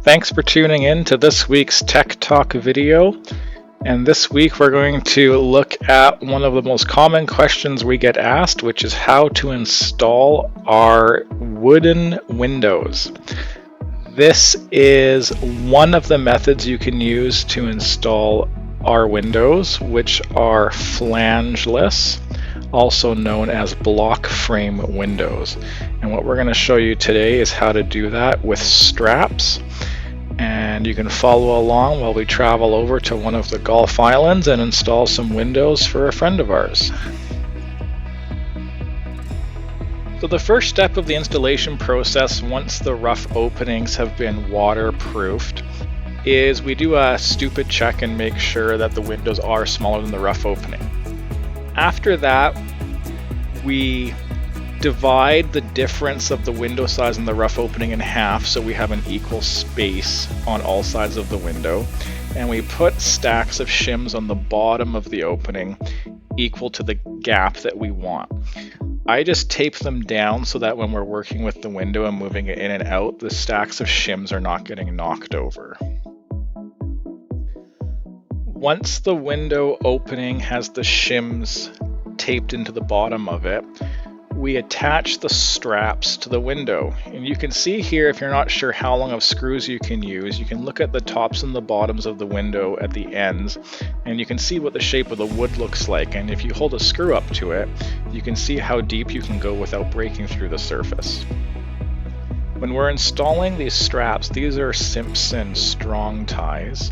Thanks for tuning in to this week's Tech Talk video. And this week we're going to look at one of the most common questions we get asked, which is how to install our wooden windows. This is one of the methods you can use to install our windows, which are flangeless, also known as block frame windows. And what we're going to show you today is how to do that with straps. And you can follow along while we travel over to one of the Gulf Islands and install some windows for a friend of ours. So the first step of the installation process, once the rough openings have been waterproofed, is we do a stupid check and make sure that the windows are smaller than the rough opening. After that, we divide the difference of the window size and the rough opening in half so we have an equal space on all sides of the window, and we put stacks of shims on the bottom of the opening equal to the gap that we want. I just tape them down so that when we're working with the window and moving it in and out, the stacks of shims are not getting knocked over. Once the window opening has the shims taped into the bottom of it, we attach the straps to the window. And you can see here, if you're not sure how long of screws you can use, you can look at the tops and the bottoms of the window at the ends, and you can see what the shape of the wood looks like. And if you hold a screw up to it, you can see how deep you can go without breaking through the surface. When we're installing these straps, these are Simpson strong ties,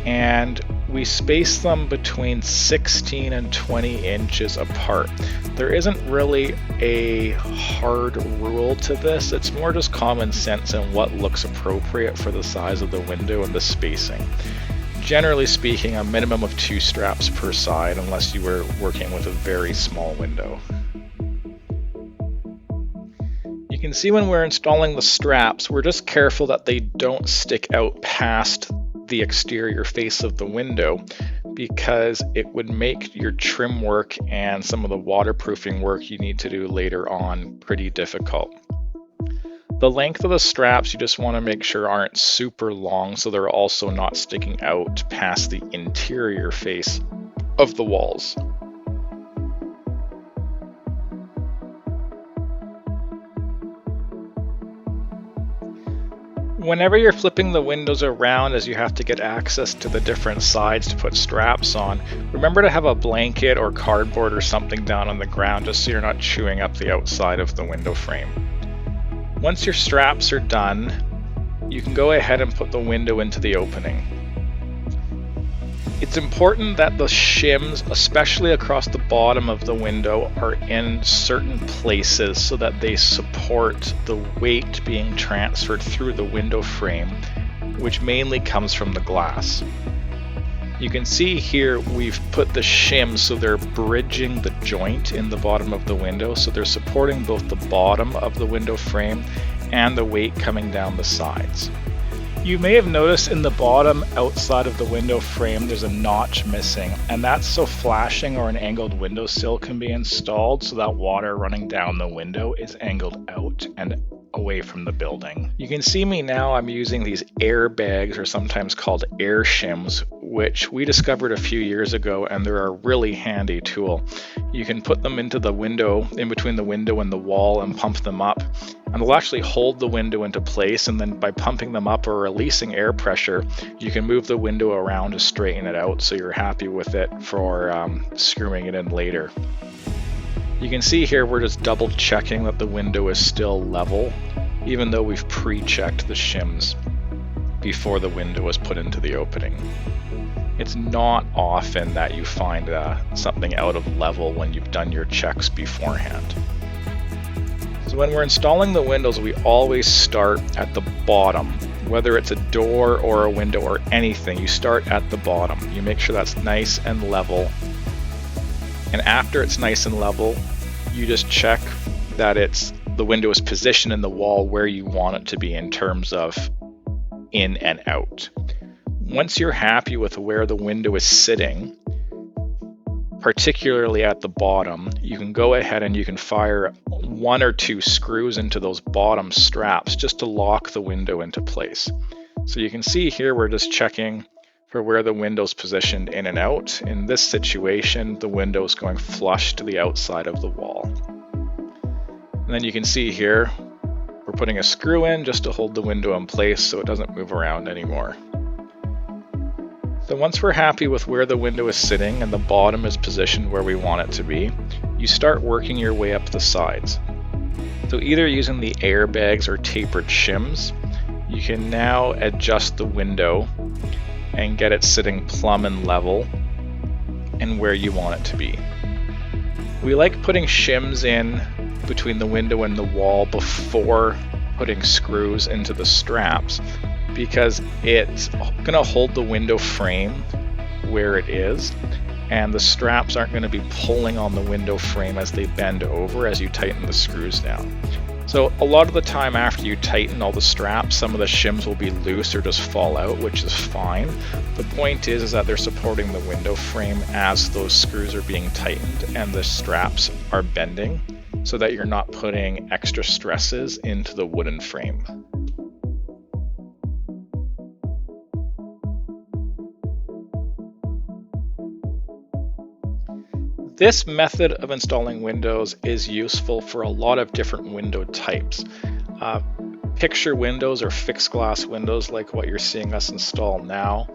and we space them between 16 and 20 inches apart. There isn't really a hard rule to this, it's more just common sense and what looks appropriate for the size of the window and the spacing. Generally speaking, a minimum of 2 straps per side unless you were working with a very small window. You can see when we're installing the straps, we're just careful that they don't stick out past the exterior face of the window, because it would make your trim work and some of the waterproofing work you need to do later on pretty difficult. The length of the straps you just want to make sure aren't super long, so they're also not sticking out past the interior face of the walls. Whenever you're flipping the windows around, as you have to get access to the different sides to put straps on, remember to have a blanket or cardboard or something down on the ground just so you're not chewing up the outside of the window frame. Once your straps are done, you can go ahead and put the window into the opening. It's important that the shims, especially across the bottom of the window, are in certain places so that they support the weight being transferred through the window frame, which mainly comes from the glass. You can see here we've put the shims so they're bridging the joint in the bottom of the window, so they're supporting both the bottom of the window frame and the weight coming down the sides. You may have noticed in the bottom outside of the window frame there's a notch missing, and that's so flashing or an angled windowsill can be installed so that water running down the window is angled out and away from the building. You can see me now, I'm using these air bags, or sometimes called air shims, which we discovered a few years ago, and they're a really handy tool. You can put them into the window, in between the window and the wall, and pump them up, and they'll actually hold the window into place, and then by pumping them up or releasing air pressure, you can move the window around to straighten it out so you're happy with it for screwing it in later. You can see here we're just double checking that the window is still level, even though we've pre-checked the shims before the window was put into the opening. It's not often that you find something out of level when you've done your checks beforehand. So when we're installing the windows, we always start at the bottom. Whether it's a door or a window or anything, you start at the bottom. You make sure that's nice and level. And after it's nice and level, you just check that the window is positioned in the wall where you want it to be in terms of in and out. Once you're happy with where the window is sitting, particularly at the bottom, you can go ahead and you can fire 1 or 2 screws into those bottom straps just to lock the window into place. So you can see here we're just checking for where the window's positioned in and out. In this situation, the window is going flush to the outside of the wall. And then you can see here, we're putting a screw in just to hold the window in place so it doesn't move around anymore. So once we're happy with where the window is sitting and the bottom is positioned where we want it to be, you start working your way up the sides. So either using the airbags or tapered shims, you can now adjust the window and get it sitting plumb and level and where you want it to be. We like putting shims in between the window and the wall before putting screws into the straps, because it's going to hold the window frame where it is, and the straps aren't going to be pulling on the window frame as they bend over as you tighten the screws down. So a lot of the time after you tighten all the straps, some of the shims will be loose or just fall out, which is fine. The point is that they're supporting the window frame as those screws are being tightened and the straps are bending, so that you're not putting extra stresses into the wooden frame. This method of installing windows is useful for a lot of different window types. Picture windows or fixed glass windows like what you're seeing us install now,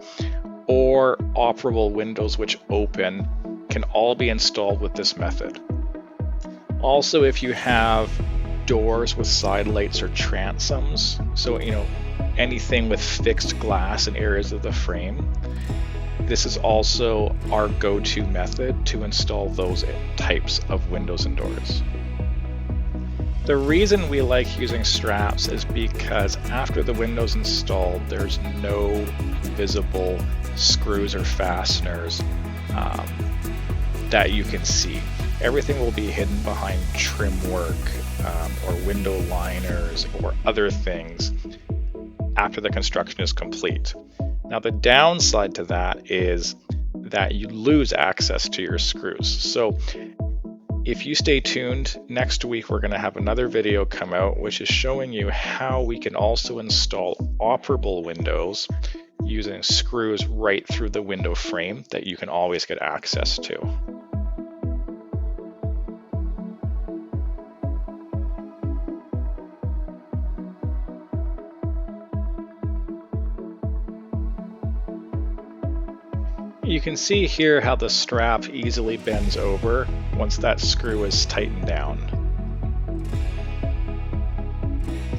or operable windows which open, can all be installed with this method. Also, if you have doors with side lights or transoms, so anything with fixed glass in areas of the frame, this is also our go-to method to install those types of windows and doors. The reason we like using straps is because after the window's installed, there's no visible screws or fasteners that you can see. Everything will be hidden behind trim work or window liners or other things after the construction is complete. Now the downside to that is that you lose access to your screws. So if you stay tuned, next week we're going to have another video come out which is showing you how we can also install operable windows using screws right through the window frame that you can always get access to. You can see here how the strap easily bends over once that screw is tightened down.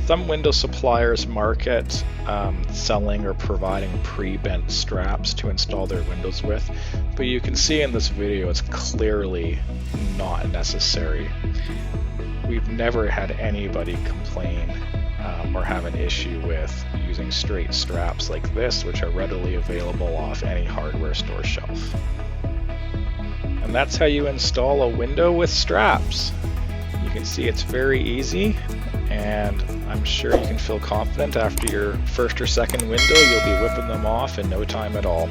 Some window suppliers market selling or providing pre-bent straps to install their windows with, but you can see in this video it's clearly not necessary. We've never had anybody complain or have an issue with using straight straps like this, which are readily available off any hardware store shelf. And that's how you install a window with straps. You can see it's very easy, and I'm sure you can feel confident after your first or second window you'll be whipping them off in no time at all.